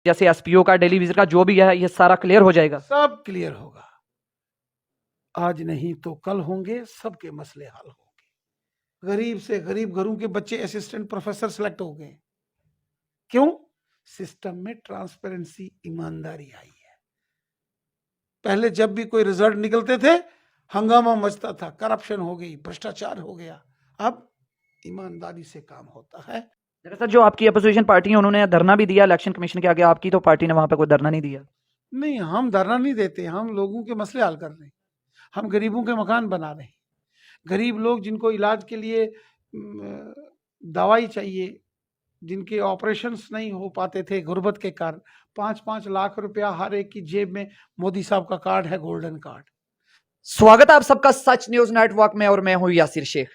जैसे एसपीओ का, daily visit का जो भी है, ये सारा क्लियर हो जाएगा? सब क्लियर होगा। आज नहीं तो कल होंगे, सबके मसले हल होंगे। गरीब से गरीब घरों के बच्चे असिस्टेंट प्रोफेसर सेलेक्ट हो गए। क्यों? सिस्टम में ट्रांसपेरेंसी, ईमानदारी आई है। पहले जब भी कोई रिजल्ट निकलते थे, हंगामा मचता था, करप्शन हो गई, भ्रष्टाचार हो गया। अब ईमानदारी से काम होता है। सर, जो आपकी अपोजिशन पार्टी है उन्होंने धरना भी दिया इलेक्शन कमीशन के आगे, आपकी तो पार्टी ने वहां पे कोई धरना नहीं दिया? नहीं, हम धरना नहीं देते, हम लोगों के मसले हल कर रहे हैं। हम गरीबों के मकान बना रहे हैं। गरीब लोग जिनको इलाज के लिए दवाई चाहिए, जिनके ऑपरेशंस नहीं हो पाते थे गुर्बत के कारण, 5-5 लाख रुपया हर एक की जेब में मोदी साहब का कार्ड है, गोल्डन कार्ड। स्वागत है आप सबका सच न्यूज नेटवर्क में, और मैं हूं यासिर शेख।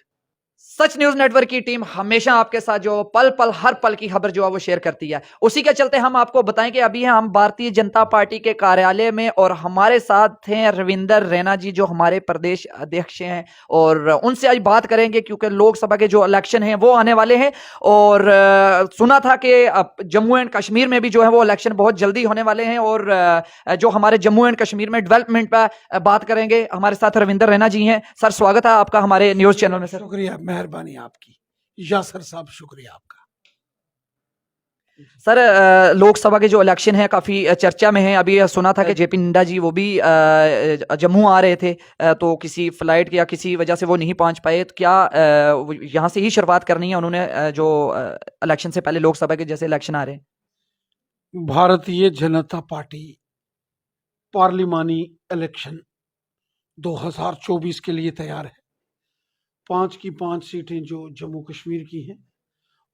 सच न्यूज नेटवर्क की टीम हमेशा आपके साथ जो पल पल हर पल की खबर जो है वो शेयर करती है। उसी के चलते हम आपको बताएं कि अभी हम भारतीय जनता पार्टी के कार्यालय में, और हमारे साथ हैं रविंदर रैना जी जो हमारे प्रदेश अध्यक्ष हैं, और उनसे आज बात करेंगे क्योंकि लोकसभा के जो इलेक्शन हैं वो आने वाले हैं। और सुना था कि जम्मू एंड कश्मीर में भी जो है वो इलेक्शन बहुत जल्दी होने वाले हैं, और जो हमारे जम्मू एंड कश्मीर में डेवलपमेंट पर बात करेंगे। हमारे साथ रविंदर रैना जी हैं। सर, स्वागत है आपका हमारे न्यूज चैनल में। सर, शुक्रिया, मेहरबानी आपकी। यासर साहब, शुक्रिया आपका। सर, लोकसभा के जो इलेक्शन है काफी चर्चा में है। अभी सुना था कि जेपी नड्डा जी वो भी जम्मू आ रहे थे, तो किसी फ्लाइट या किसी वजह से वो नहीं पहुंच पाए। तो क्या यहाँ से ही शुरुआत करनी है उन्होंने, जो इलेक्शन से पहले लोकसभा के जैसे इलेक्शन आ रहे हैं? भारतीय जनता पार्टी पार्लिमानी इलेक्शन 2024 के लिए तैयार है। 5 की 5 सीटें जो जम्मू कश्मीर की हैं,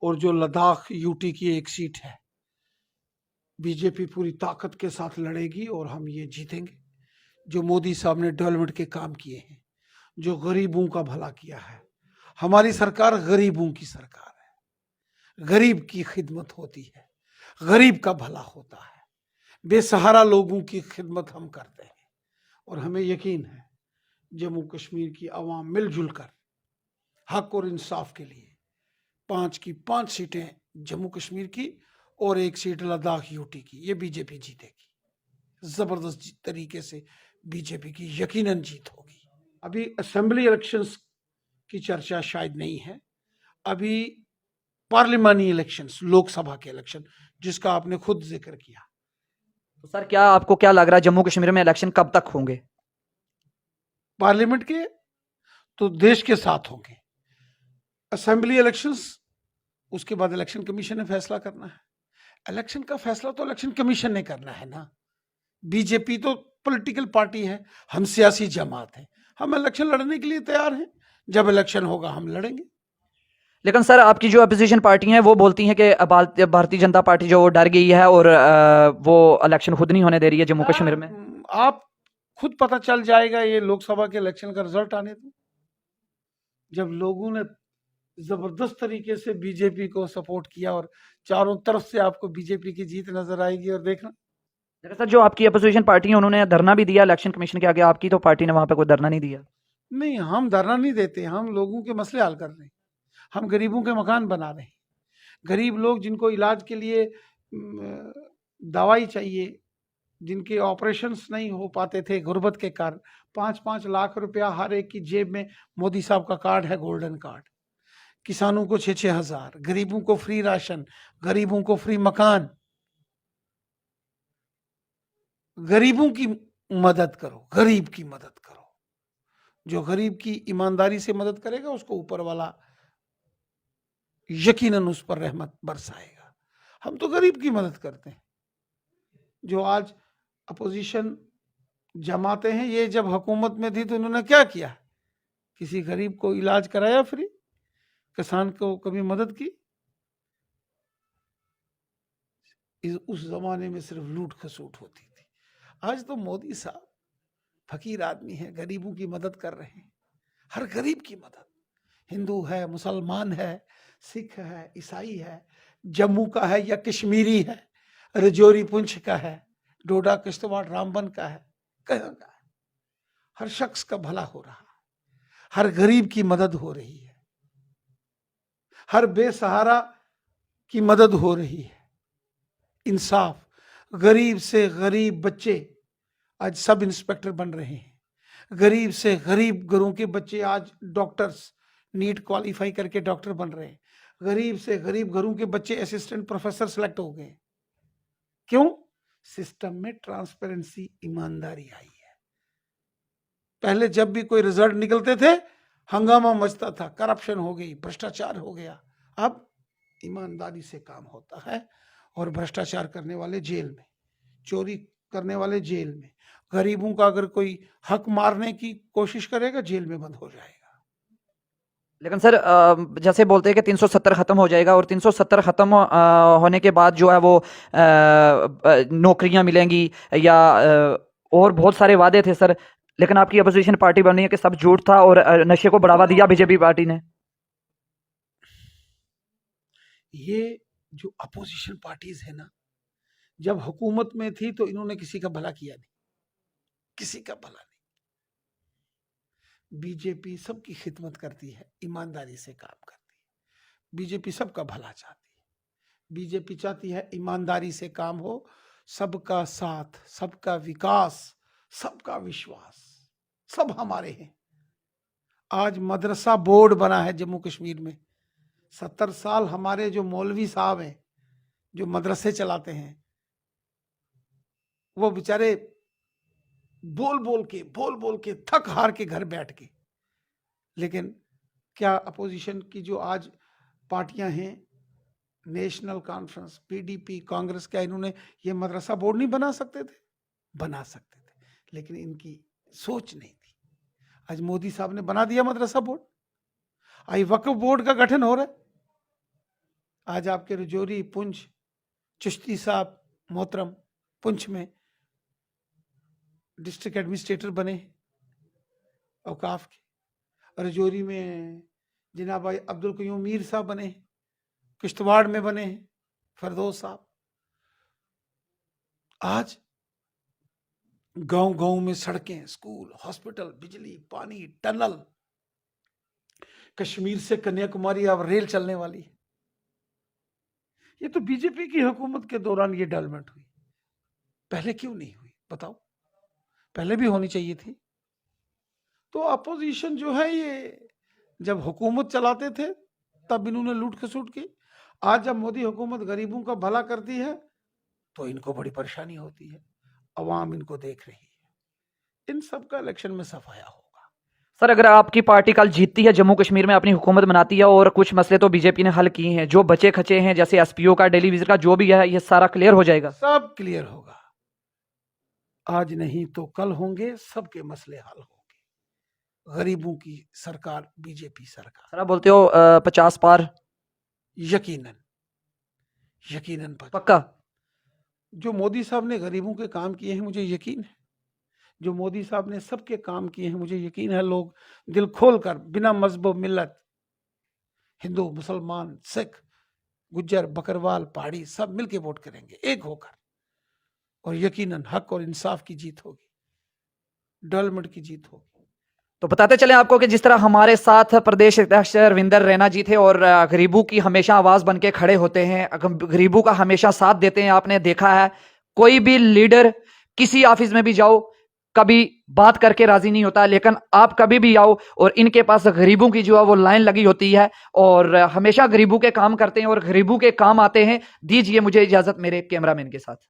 और जो लद्दाख यूटी की एक सीट है, बीजेपी पूरी ताकत के साथ लड़ेगी और हम ये जीतेंगे। जो मोदी साहब ने डेवलपमेंट के काम किए हैं, जो गरीबों का भला किया है, हमारी सरकार गरीबों की सरकार है। गरीब की खिदमत होती है, गरीब का भला होता है, बेसहारा लोगों की खिदमत हम करते हैं। और हमें यकीन है जम्मू कश्मीर की आवाम मिलजुल कर हक और इंसाफ के लिए 5 की 5 सीटें जम्मू कश्मीर की और 1 सीट लद्दाख यूटी की, ये बीजेपी जीतेगी। जबरदस्त तरीके से बीजेपी की यकीनन जीत होगी। अभी असेंबली इलेक्शंस की चर्चा शायद नहीं है, अभी पार्लिमानी इलेक्शंस, लोकसभा के इलेक्शन, जिसका आपने खुद जिक्र किया। तो सर, क्या आपको क्या लग रहा है जम्मू कश्मीर में इलेक्शन कब तक होंगे? पार्लियामेंट के तो देश के साथ होंगे। असेंबली इलेक्शंस, उसके बाद इलेक्शन कमीशन ने फैसला करना है। इलेक्शन का फैसला तो इलेक्शन कमीशन ने करना है ना। बीजेपी तो पॉलिटिकल पार्टी है, हम सियासी जमात है। हम इलेक्शन लड़ने के लिए तैयार हैं, जब इलेक्शन होगा हम लड़ेंगे। लेकिन सर, आपकी जो अपोजिशन पार्टी है वो बोलती हैं कि भारतीय जनता पार्टी जो डर गई है और वो इलेक्शन खुद नहीं होने दे रही है जम्मू कश्मीर में। आप खुद पता चल जाएगा, ये लोकसभा के इलेक्शन का रिजल्ट आने दो। जब लोगों ने जबरदस्त तरीके से बीजेपी को सपोर्ट किया और चारों तरफ से आपको बीजेपी की जीत नजर आएगी। और देखना सर, जो आपकी अपोजिशन पार्टी है उन्होंने धरना भी दिया इलेक्शन कमीशन के आगे, आपकी तो पार्टी ने वहां पे कोई धरना नहीं दिया? नहीं, हम धरना नहीं देते, हम लोगों के मसले हल कर रहे हैं। हम गरीबों के मकान बना रहे हैं। गरीब लोग जिनको इलाज के लिए दवाई चाहिए, जिनके ऑपरेशंस नहीं हो पाते थे गुर्बत के कारण, 5-5 लाख रुपया हर एक की जेब में मोदी साहब का कार्ड है, गोल्डन कार्ड। किसानों को 6-6 हजार, गरीबों को फ्री राशन, गरीबों को फ्री मकान। गरीबों की मदद करो, गरीब की मदद करो। जो गरीब की ईमानदारी से मदद करेगा उसको ऊपर वाला यकीनन उस पर रहमत बरसाएगा। हम तो गरीब की मदद करते हैं। जो आज अपोजिशन जमाते हैं, ये जब हुकूमत में थी तो उन्होंने क्या किया? किसी गरीब को इलाज कराया फ्री? किसान को कभी मदद की? उस जमाने में सिर्फ लूट खसूट होती थी। आज तो मोदी साहब फकीर आदमी है, गरीबों की मदद कर रहे हैं। हर गरीब की मदद, हिंदू है, मुसलमान है, सिख है, ईसाई है, जम्मू का है या कश्मीरी है, रजौरी पुंछ का है, डोडा किश्तवाड़ रामबन का है, कहाँ का है, हर शख्स का भला हो रहा है। हर गरीब की मदद हो रही है, हर बेसहारा की मदद हो रही है। इंसाफ, गरीब से गरीब बच्चे आज सब इंस्पेक्टर बन रहे हैं, गरीब से गरीब घरों के बच्चे आज डॉक्टर्स नीट क्वालिफाई करके डॉक्टर बन रहे हैं, गरीब से गरीब घरों के बच्चे असिस्टेंट प्रोफेसर सेलेक्ट हो गए। क्यों? सिस्टम में ट्रांसपेरेंसी, ईमानदारी आई है। पहले जब भी कोई रिजल्ट निकलते थे हंगामा मचता था, करप्शन हो गई, भ्रष्टाचार हो गया। अब ईमानदारी से काम होता है और भ्रष्टाचार करने वाले जेल में, चोरी करने वाले जेल में, गरीबों का अगर कोई हक मारने की कोशिश करेगा जेल में बंद हो जाएगा। लेकिन सर जैसे बोलते हैं कि 370 खत्म हो जाएगा और 370 खत्म होने के बाद जो है वो नौकरियां मिलेंगी या और बहुत सारे वादे थे सर, लेकिन आपकी अपोजिशन पार्टी बनी है कि सब झूठ था और नशे को बढ़ावा दिया बीजेपी पार्टी ने। ये जो अपोजिशन पार्टीज है ना, जब हुकूमत में थी तो इन्होंने किसी का भला किया नहीं, किसी का भला नहीं। बीजेपी सबकी खिदमत करती है, ईमानदारी से काम करती है, बीजेपी सबका भला चाहती है, बीजेपी चाहती है ईमानदारी से काम हो, सबका साथ, सबका विकास, सबका विश्वास, सब हमारे हैं। आज मदरसा बोर्ड बना है जम्मू कश्मीर में। 70 साल हमारे जो मौलवी साहब हैं जो मदरसे चलाते हैं, वो बेचारे बोल बोल के थक हार के घर बैठ के, लेकिन क्या अपोजिशन की जो आज पार्टियां हैं, नेशनल कॉन्फ्रेंस, पीडीपी, कांग्रेस, क्या इन्होंने ये मदरसा बोर्ड नहीं बना सकते थे? बना सकते थे, लेकिन इनकी सोच नहीं थी। आज मोदी साहब ने बना दिया मदरसा बोर्ड, आज वक्फ बोर्ड का गठन हो रहा है। आज आपके रजौरी, पुंछ, चिश्ती साहब मोहतरम पुंछ में डिस्ट्रिक्ट एडमिनिस्ट्रेटर बने औकाफ के, रजौरी में जनाब भाई अब्दुल कयूम मीर साहब बने, किश्तवाड़ में बने फरदौस साहब। आज गांव गांव में सड़कें, स्कूल, हॉस्पिटल, बिजली, पानी, टनल, कश्मीर से कन्याकुमारी अब रेल चलने वाली है। ये तो बीजेपी की हुकूमत के दौरान ये डेवलपमेंट हुई, पहले क्यों नहीं हुई बताओ? पहले भी होनी चाहिए थी। तो अपोजिशन जो है ये जब हुकूमत चलाते थे तब इन्होंने लूट खसूट की। आज जब मोदी हुकूमत गरीबों का भला करती है तो इनको बड़ी परेशानी होती है, अवाम इनको देख रही है। इन सब का इलेक्शन में सफाया होगा। सर अगर आपकी पार्टी कल जीतती है, जम्मू कश्मीर में अपनी हुकूमत बनाती है और कुछ मसले तो बीजेपी ने हल किए हैं, जो बचे खचे हैं जैसे एसपीओ का, डेली विजिट का, जो भी है ये सारा क्लियर हो जाएगा? सब क्लियर होगा, आज नहीं तो कल होंगे, सबके मसले हल होंगे। गरीबों की सरकार बीजेपी सरकार। सर आप बोलते हो 50 पार? यकीनन, यकीनन पक्का? जो मोदी साहब ने गरीबों के काम किए हैं मुझे यकीन है, जो मोदी साहब ने सबके काम किए हैं मुझे यकीन है, लोग दिल खोल कर बिना मजहब मिल्लत, हिंदू, मुसलमान, सिख, गुज्जर, बकरवाल, पहाड़ी सब मिलके वोट करेंगे एक होकर, और यकीनन हक और इंसाफ की जीत होगी, डेवलपमेंट की जीत होगी। तो बताते चले आपको कि जिस तरह हमारे साथ प्रदेश अध्यक्ष रविंदर रैना जी थे और गरीबों की हमेशा आवाज बन के खड़े होते हैं, गरीबों का हमेशा साथ देते हैं। आपने देखा है कोई भी लीडर किसी ऑफिस में भी जाओ कभी बात करके राजी नहीं होता, लेकिन आप कभी भी आओ और इनके पास गरीबों की जो है वो लाइन लगी होती है और हमेशा गरीबों के काम करते हैं और गरीबों के काम आते हैं। दीजिए मुझे इजाजत मेरे कैमरामैन के साथ।